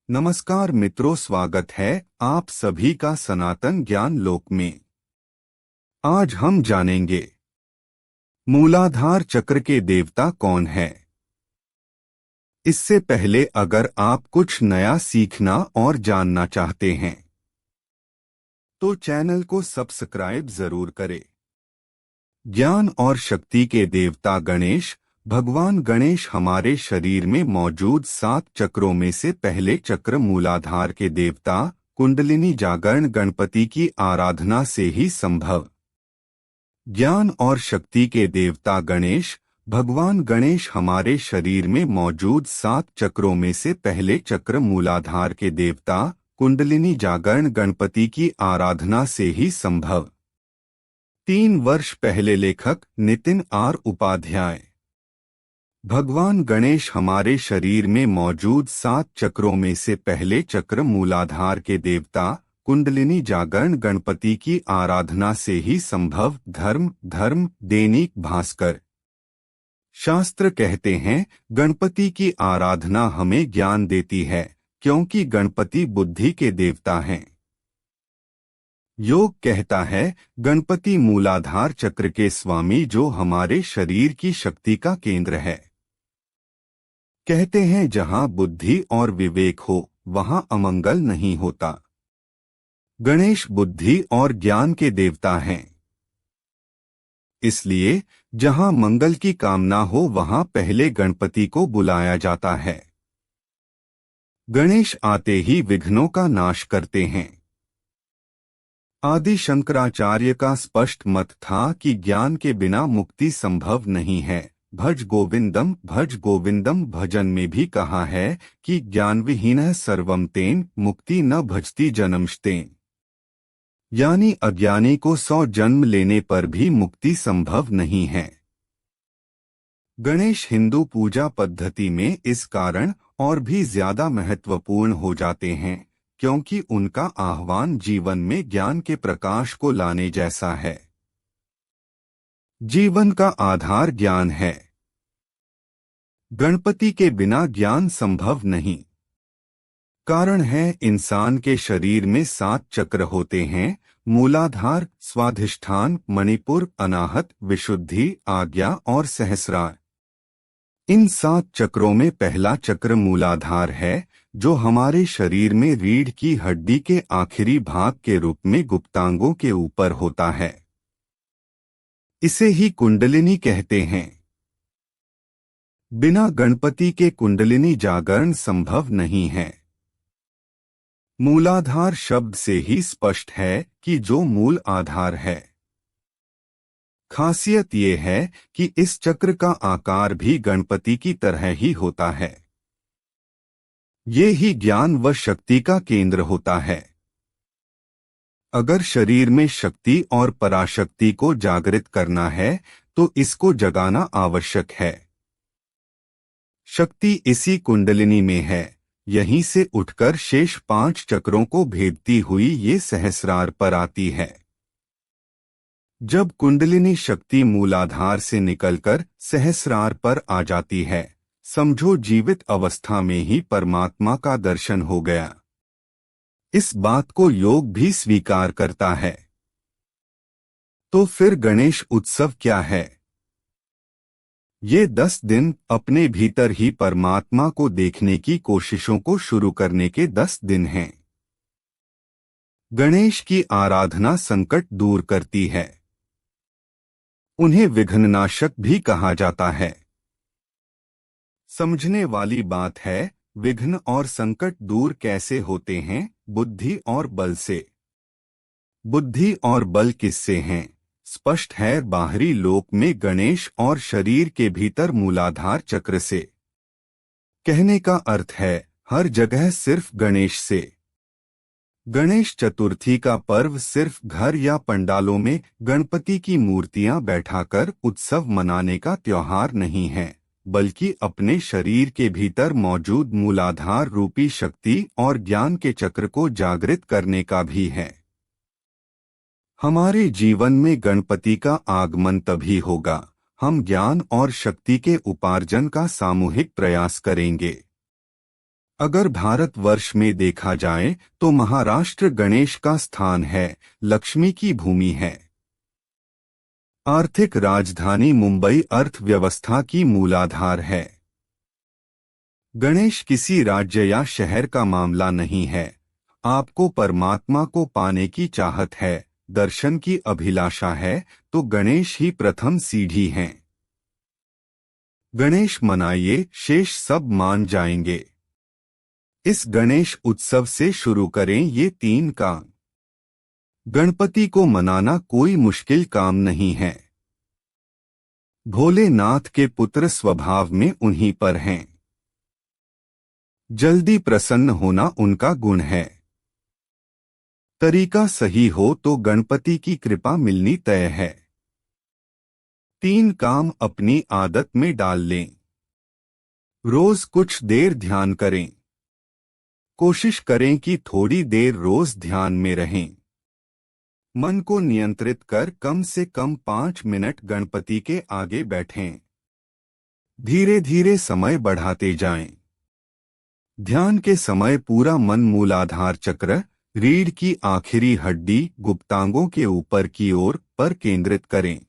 नमस्कार मित्रों, स्वागत है आप सभी का सनातन ज्ञान लोक में। आज हम जानेंगे मूलाधार चक्र के देवता कौन है। इससे पहले अगर आप कुछ नया सीखना और जानना चाहते हैं तो चैनल को सब्सक्राइब जरूर करें। ज्ञान और शक्ति के देवता गणेश। भगवान गणेश हमारे शरीर में मौजूद 7 चक्रों में से पहले चक्र मूलाधार के देवता कुंडलिनी जागरण गणपति की आराधना से ही संभव। ज्ञान और शक्ति के देवता गणेश। भगवान गणेश हमारे शरीर में मौजूद 7 चक्रों में से पहले चक्र मूलाधार के देवता कुंडलिनी जागरण गणपति की आराधना से ही संभव। 3 वर्ष पहले लेखक नितिन आर उपाध्याय। भगवान गणेश हमारे शरीर में मौजूद 7 चक्रों में से पहले चक्र मूलाधार के देवता कुंडलिनी जागरण गणपति की आराधना से ही संभव। धर्म दैनिक भास्कर। शास्त्र कहते हैं गणपति की आराधना हमें ज्ञान देती है, क्योंकि गणपति बुद्धि के देवता हैं। योग कहता है गणपति मूलाधार चक्र के स्वामी, जो हमारे शरीर की शक्ति का केंद्र है। कहते हैं जहां बुद्धि और विवेक हो वहां अमंगल नहीं होता। गणेश बुद्धि और ज्ञान के देवता हैं, इसलिए जहां मंगल की कामना हो वहां पहले गणपति को बुलाया जाता है। गणेश आते ही विघ्नों का नाश करते हैं। आदि शंकराचार्य का स्पष्ट मत था कि ज्ञान के बिना मुक्ति संभव नहीं है। भज गोविंदम भजन में भी कहा है कि ज्ञान विहीन सर्वम तेन मुक्ति न भजती जन्मस्तेन, यानी अज्ञानी को 100 जन्म लेने पर भी मुक्ति संभव नहीं है। गणेश हिंदू पूजा पद्धति में इस कारण और भी ज्यादा महत्वपूर्ण हो जाते हैं, क्योंकि उनका आह्वान जीवन में ज्ञान के प्रकाश को लाने जैसा है। जीवन का आधार ज्ञान है। गणपति के बिना ज्ञान संभव नहीं। कारण है इंसान के शरीर में 7 चक्र होते हैं: मूलाधार, स्वाधिष्ठान, मणिपुर, अनाहत, विशुद्धि, आज्ञा और सहस्रार। इन 7 चक्रों में पहला चक्र मूलाधार है, जो हमारे शरीर में रीढ़ की हड्डी के आखिरी भाग के रूप में गुप्तांगों के ऊपर होता है। इसे ही कुंडलिनी कहते हैं। बिना गणपति के कुंडलिनी जागरण संभव नहीं है। मूलाधार शब्द से ही स्पष्ट है कि जो मूल आधार है। खासियत ये है कि इस चक्र का आकार भी गणपति की तरह ही होता है। ये ही ज्ञान व शक्ति का केंद्र होता है। अगर शरीर में शक्ति और पराशक्ति को जागृत करना है तो इसको जगाना आवश्यक है। शक्ति इसी कुंडलिनी में है। यहीं से उठकर शेष 5 चक्रों को भेदती हुई ये सहस्रार पर आती है। जब कुंडलिनी शक्ति मूलाधार से निकलकर सहस्रार पर आ जाती है, समझो जीवित अवस्था में ही परमात्मा का दर्शन हो गया। इस बात को योग भी स्वीकार करता है। तो फिर गणेश उत्सव क्या है? ये 10 दिन अपने भीतर ही परमात्मा को देखने की कोशिशों को शुरू करने के 10 दिन हैं। गणेश की आराधना संकट दूर करती है। उन्हें विघ्ननाशक भी कहा जाता है। समझने वाली बात है, विघ्न और संकट दूर कैसे होते हैं? बुद्धि और बल से। बुद्धि और बल किससे हैं? स्पष्ट है, बाहरी लोक में गणेश और शरीर के भीतर मूलाधार चक्र से। कहने का अर्थ है हर जगह सिर्फ गणेश से। गणेश चतुर्थी का पर्व सिर्फ घर या पंडालों में गणपति की मूर्तियां बैठाकर उत्सव मनाने का त्योहार नहीं है, बल्कि अपने शरीर के भीतर मौजूद मूलाधार रूपी शक्ति और ज्ञान के चक्र को जागृत करने का भी है। हमारे जीवन में गणपति का आगमन तभी होगा हम ज्ञान और शक्ति के उपार्जन का सामूहिक प्रयास करेंगे। अगर भारतवर्ष में देखा जाए तो महाराष्ट्र गणेश का स्थान है, लक्ष्मी की भूमि है। आर्थिक राजधानी मुंबई अर्थव्यवस्था की मूलाधार है। गणेश किसी राज्य या शहर का मामला नहीं है। आपको परमात्मा को पाने की चाहत है, दर्शन की अभिलाषा है, तो गणेश ही प्रथम सीढ़ी हैं। गणेश मनाइए, शेष सब मान जाएंगे। इस गणेश उत्सव से शुरू करें ये 3 काम। गणपति को मनाना कोई मुश्किल काम नहीं है। भोलेनाथ के पुत्र स्वभाव में उन्हीं पर हैं। जल्दी प्रसन्न होना उनका गुण है। तरीका सही हो तो गणपति की कृपा मिलनी तय है। 3 काम अपनी आदत में डाल लें। रोज कुछ देर ध्यान करें। कोशिश करें कि थोड़ी देर रोज ध्यान में रहें। मन को नियंत्रित कर कम से कम 5 मिनट गणपति के आगे बैठें। धीरे धीरे समय बढ़ाते जाएं। ध्यान के समय पूरा मन मूलाधार चक्र, रीढ़ की आखिरी हड्डी, गुप्तांगों के ऊपर की ओर पर केंद्रित करें।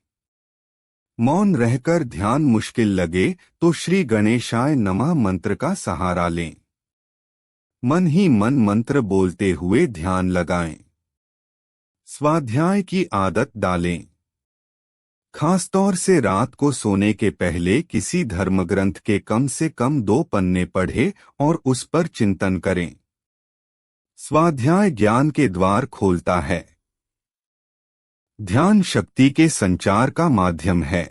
मौन रहकर ध्यान मुश्किल लगे तो श्री गणेशाय नमः मंत्र का सहारा लें। मन ही मन मंत्र बोलते हुए ध्यान लगाएं। स्वाध्याय की आदत डालें। खासतौर से रात को सोने के पहले किसी धर्मग्रंथ के कम से कम 2 पन्ने पढ़ें और उस पर चिंतन करें। स्वाध्याय ज्ञान के द्वार खोलता है। ध्यान शक्ति के संचार का माध्यम है।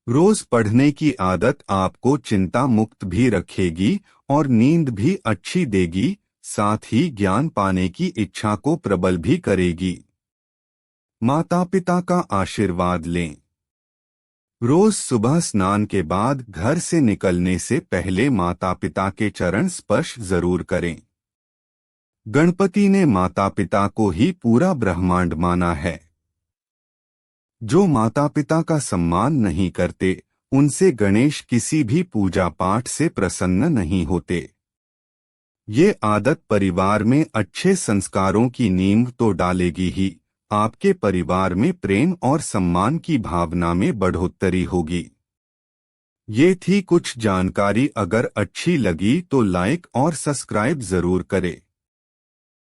रोज पढ़ने की आदत आपको चिंता मुक्त भी रखेगी और नींद भी अच्छी देगी, साथ ही ज्ञान पाने की इच्छा को प्रबल भी करेगी। माता पिता का आशीर्वाद लें। रोज सुबह स्नान के बाद घर से निकलने से पहले माता पिता के चरण स्पर्श जरूर करें। गणपति ने माता पिता को ही पूरा ब्रह्मांड माना है। जो माता पिता का सम्मान नहीं करते, उनसे गणेश किसी भी पूजा पाठ से प्रसन्न नहीं होते। ये आदत परिवार में अच्छे संस्कारों की नींव तो डालेगी ही, आपके परिवार में प्रेम और सम्मान की भावना में बढ़ोतरी होगी। ये थी कुछ जानकारी। अगर अच्छी लगी तो लाइक और सब्सक्राइब जरूर करें।